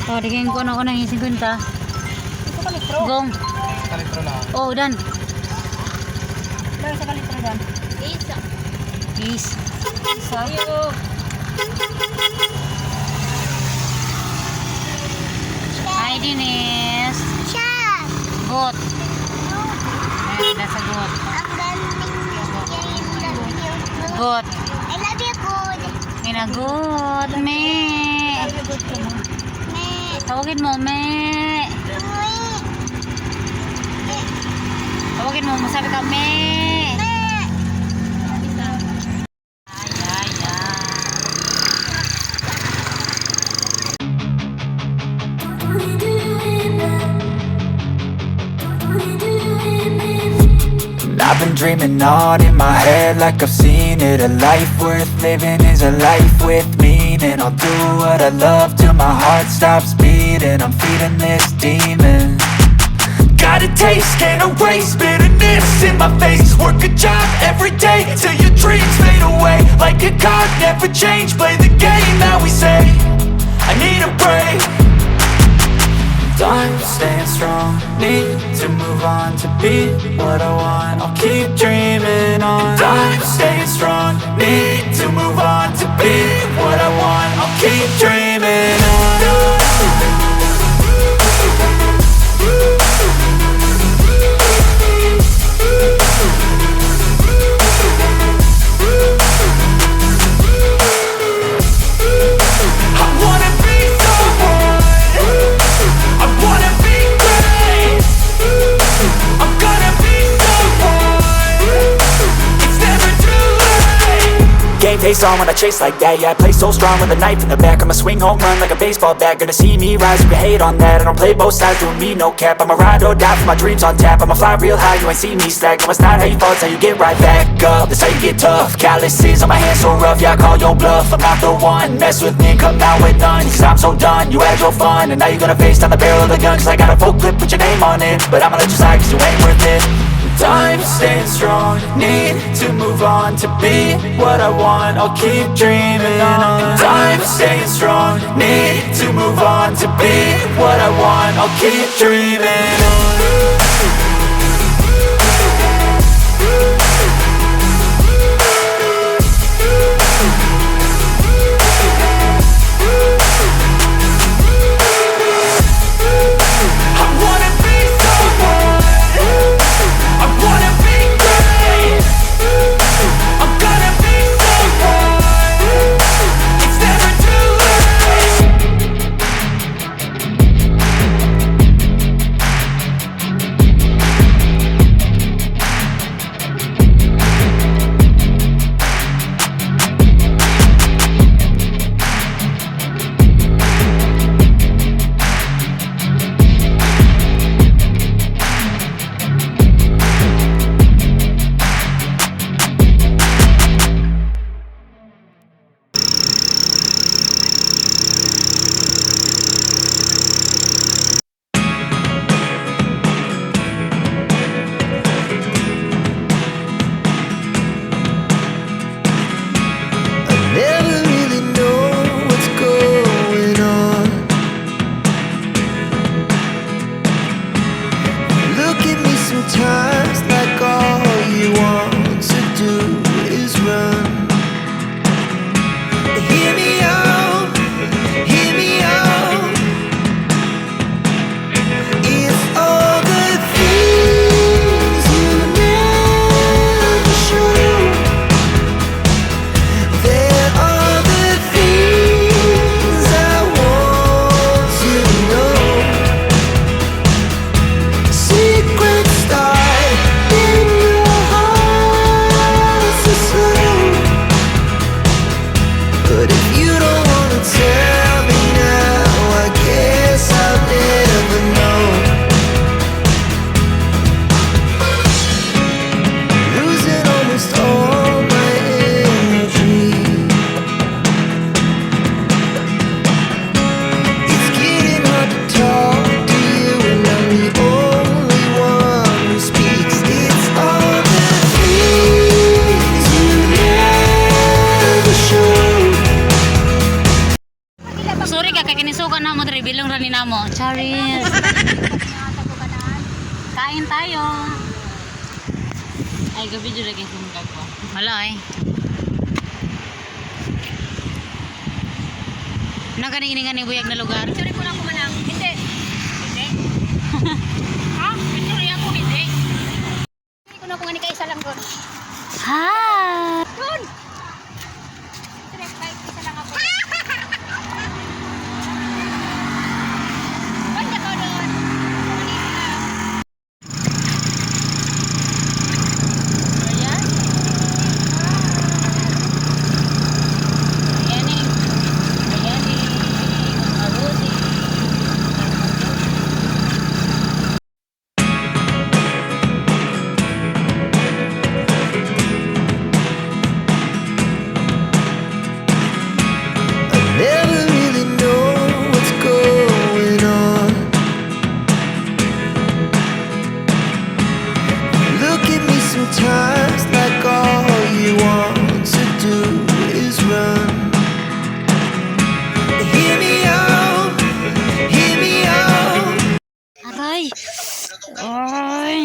Oh, digin ko na ko ng 50. Ito ka litro. Gong. Kalitro lang. Oh, dan. Dahil sa litro dan. Isa. Please. Sayo. Hi, Dennis. Siya. Got. Ay, nasa got. Ang galing yung Got. I love you, good. Kinagot. Me. Me. Tawagin mo, me. Uy. Tawagin mo, masabi ka, me. Me. Ay, ay, ay. I've been dreaming on in my head like I've seen it. A life worth living is a life with meaning. I'll do what I love till my heart stops beating. I'm feeding this demon. Got a taste, can't erase bitterness in my face. Work a job every day till your dreams fade away. Like a card, never change, play the game that we say. I need a break. I'm staying strong, need to move on to be what I want. I'll keep dreaming on. I'm staying strong, need to move on to be what I want. I'll keep dreaming on. Game face on when I chase like that. Yeah, I play so strong with a knife in the back. I'ma swing home run like a baseball bat. Gonna see me rise, you can hate on that. I don't play both sides, doing me no cap. I'ma ride or die for my dreams on tap. I'ma fly real high, you ain't see me slack. No, it's not how you fall, it's how you get right back up. That's how you get tough. Calluses on my hands so rough, yeah, I call your bluff. I'm not the one, mess with me, come down with none. Cause I'm so done, you had your fun. And now you're gonna face down the barrel of the gun. Cause I got a full clip, put your name on it. But I'ma let you slide cause you ain't worth it. I'm staying strong, need to move on to be what I want. I'll keep dreaming on. I'm staying strong, need to move on to be what I want. I'll keep dreaming on. ni namo. Charis. Kain tayo. Ay, gabi dyan lagi sumugag ko. Wala eh. Naganing-ganing buyag na lugar. Picture ko lang ko manang. Hindi. Hindi. Ha? Picture yan ko hindi. Hindi ko na kung ani kaisa lang doon. Hi! Doon! Picture kahit isa lang ako. Banda ko doon. Ayan. Ayan eh. Ayan eh. Mabuti. Never really know what's going on. Look at me sometimes like all you want to do is run. Hear me out, hear me out. Aray! Ay!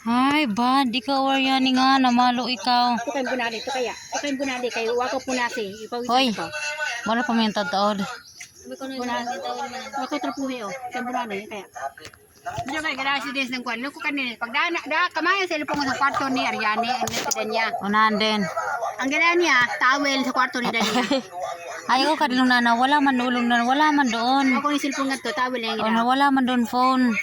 Ay, bad. Di ka waryan nga. Namalo ikaw. Ito kayong bunali. Ito kaya. Ito kayong bunali. Kayo wako punasi. Hoy! Ipawisan ko. Wala pa may taod. Bunali. Wako trapuhi o. Kayong bunali. Kaya. Diyo kayo garasi din ng kwan. Luko kanina. Pag kamayan sa ilipong sa kwarto ni Ariane. Ang natidan niya. Unahan din. Ang gala niya, towel sa kwarto ni Dania. Ayaw ka din na wala man ulong na wala man doon. Ako ni silpong nga to, towel niya yung O gina. wala man doon phone.